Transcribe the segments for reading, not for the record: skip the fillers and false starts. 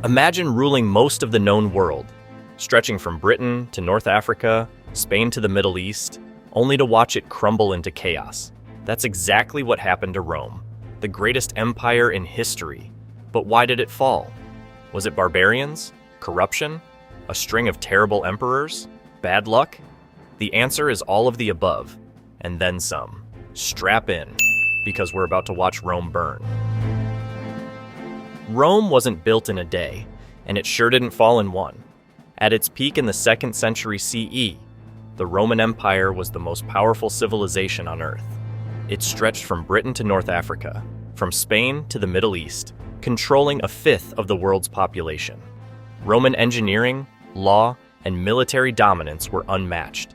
Imagine ruling most of the known world, stretching from Britain to North Africa, Spain to the Middle East, only to watch it crumble into chaos. That's exactly what happened to Rome, the greatest empire in history. But why did it fall? Was it barbarians? Corruption? A string of terrible emperors? Bad luck? The answer is all of the above, and then some. Strap in, because we're about to watch Rome burn. Rome wasn't built in a day, and it sure didn't fall in one. At its peak in the 2nd century CE, the Roman Empire was the most powerful civilization on Earth. It stretched from Britain to North Africa, from Spain to the Middle East, controlling a fifth of the world's population. Roman engineering, law, and military dominance were unmatched.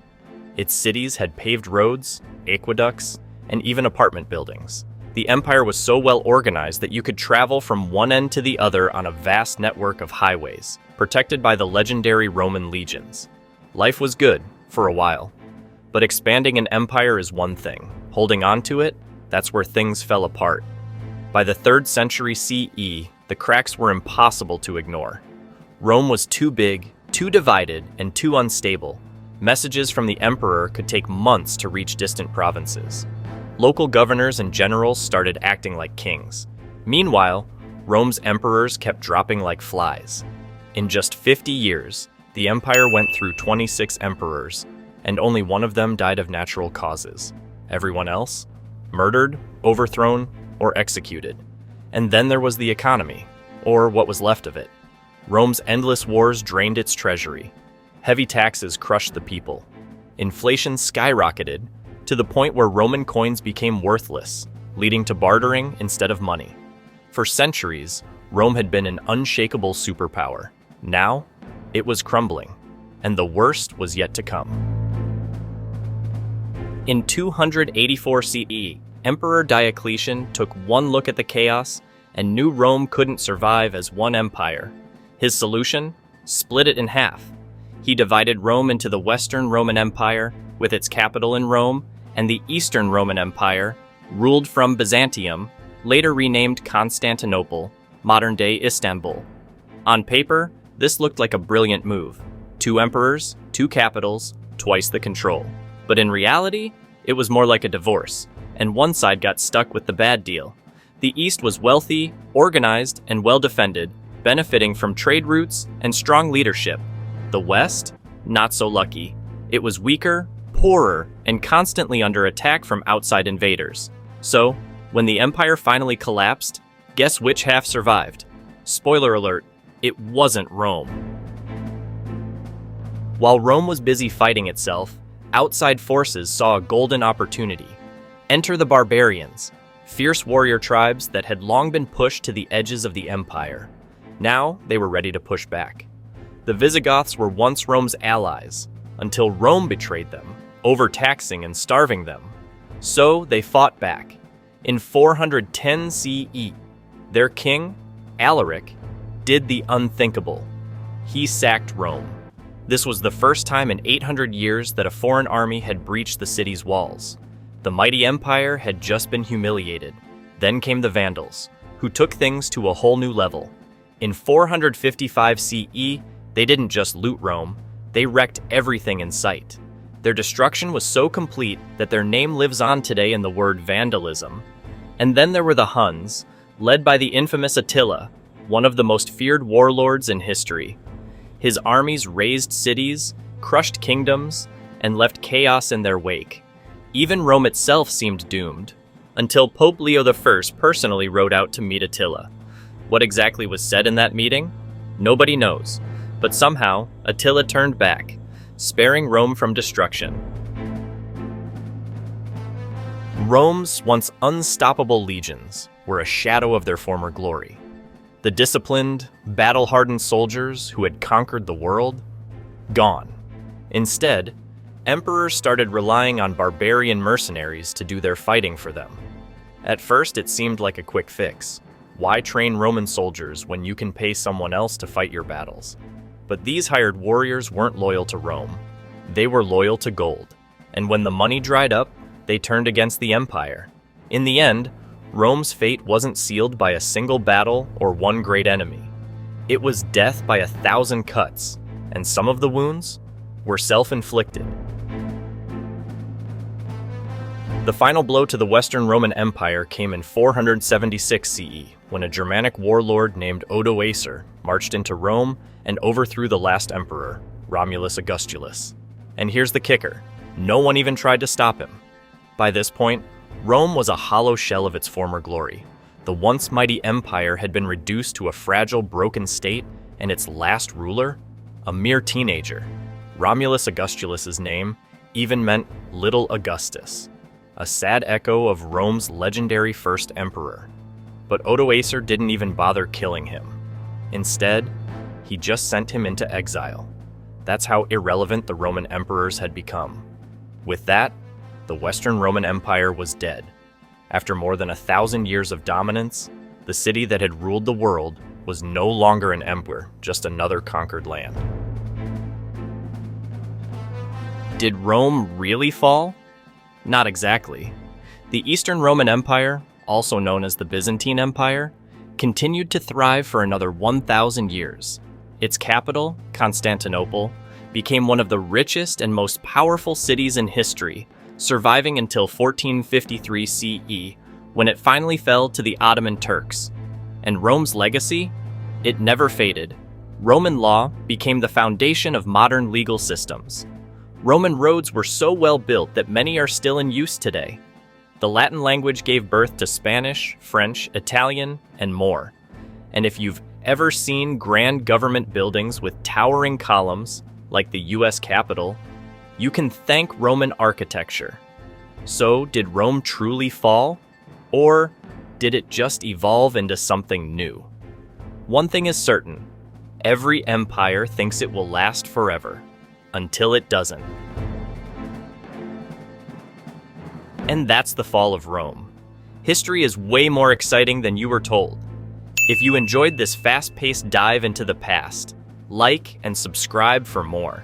Its cities had paved roads, aqueducts, and even apartment buildings. The empire was so well organized that you could travel from one end to the other on a vast network of highways, protected by the legendary Roman legions. Life was good, for a while. But expanding an empire is one thing. Holding on to it, that's where things fell apart. By the 3rd century CE, the cracks were impossible to ignore. Rome was too big, too divided, and too unstable. Messages from the emperor could take months to reach distant provinces. Local governors and generals started acting like kings. Meanwhile, Rome's emperors kept dropping like flies. In just 50 years, the empire went through 26 emperors, and only one of them died of natural causes. Everyone else? Murdered, overthrown, or executed. And then there was the economy, or what was left of it. Rome's endless wars drained its treasury. Heavy taxes crushed the people. Inflation skyrocketed, to the point where Roman coins became worthless, leading to bartering instead of money. For centuries, Rome had been an unshakable superpower. Now, it was crumbling, and the worst was yet to come. In 284 CE, Emperor Diocletian took one look at the chaos and knew Rome couldn't survive as one empire. His solution? Split it in half. He divided Rome into the Western Roman Empire, with its capital in Rome, and the Eastern Roman Empire, ruled from Byzantium, later renamed Constantinople, modern-day Istanbul. On paper, this looked like a brilliant move. 2 emperors, 2 capitals, twice the control. But in reality, it was more like a divorce, and one side got stuck with the bad deal. The East was wealthy, organized, and well-defended, benefiting from trade routes and strong leadership. The West? Not so lucky. It was weaker, poorer, and constantly under attack from outside invaders. So, when the empire finally collapsed, guess which half survived? Spoiler alert, it wasn't Rome. While Rome was busy fighting itself, outside forces saw a golden opportunity. Enter the barbarians, fierce warrior tribes that had long been pushed to the edges of the empire. Now, they were ready to push back. The Visigoths were once Rome's allies, until Rome betrayed them, overtaxing and starving them. So they fought back. In 410 CE, their king, Alaric, did the unthinkable. He sacked Rome. This was the first time in 800 years that a foreign army had breached the city's walls. The mighty empire had just been humiliated. Then came the Vandals, who took things to a whole new level. In 455 CE, they didn't just loot Rome, they wrecked everything in sight. Their destruction was so complete that their name lives on today in the word vandalism. And then there were the Huns, led by the infamous Attila, one of the most feared warlords in history. His armies razed cities, crushed kingdoms, and left chaos in their wake. Even Rome itself seemed doomed, until Pope Leo I personally rode out to meet Attila. What exactly was said in that meeting? Nobody knows, but somehow Attila turned back, sparing Rome from destruction. Rome's once unstoppable legions were a shadow of their former glory. The disciplined, battle-hardened soldiers who had conquered the world? Gone. Instead, emperors started relying on barbarian mercenaries to do their fighting for them. At first, it seemed like a quick fix. Why train Roman soldiers when you can pay someone else to fight your battles? But these hired warriors weren't loyal to Rome. They were loyal to gold. And when the money dried up, they turned against the empire. In the end, Rome's fate wasn't sealed by a single battle or one great enemy. It was death by 1,000 cuts, and some of the wounds were self-inflicted. The final blow to the Western Roman Empire came in 476 CE, when a Germanic warlord named Odoacer marched into Rome and overthrew the last emperor, Romulus Augustulus. And here's the kicker: no one even tried to stop him. By this point, Rome was a hollow shell of its former glory. The once mighty empire had been reduced to a fragile, broken state, and its last ruler, a mere teenager. Romulus Augustulus's name even meant Little Augustus, a sad echo of Rome's legendary first emperor. But Odoacer didn't even bother killing him. Instead, he just sent him into exile. That's how irrelevant the Roman emperors had become. With that, the Western Roman Empire was dead. After more than 1,000 years of dominance, the city that had ruled the world was no longer an empire, just another conquered land. Did Rome really fall? Not exactly. The Eastern Roman Empire, also known as the Byzantine Empire, continued to thrive for another 1,000 years. Its capital, Constantinople, became one of the richest and most powerful cities in history, surviving until 1453 CE, when it finally fell to the Ottoman Turks. And Rome's legacy? It never faded. Roman law became the foundation of modern legal systems. Roman roads were so well built that many are still in use today. The Latin language gave birth to Spanish, French, Italian, and more. And if you've ever seen grand government buildings with towering columns, like the US Capitol, you can thank Roman architecture. So, did Rome truly fall? Or did it just evolve into something new? One thing is certain: every empire thinks it will last forever, until it doesn't. And that's the fall of Rome. History is way more exciting than you were told. If you enjoyed this fast-paced dive into the past, like and subscribe for more.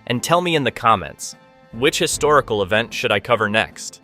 And tell me in the comments, which historical event should I cover next?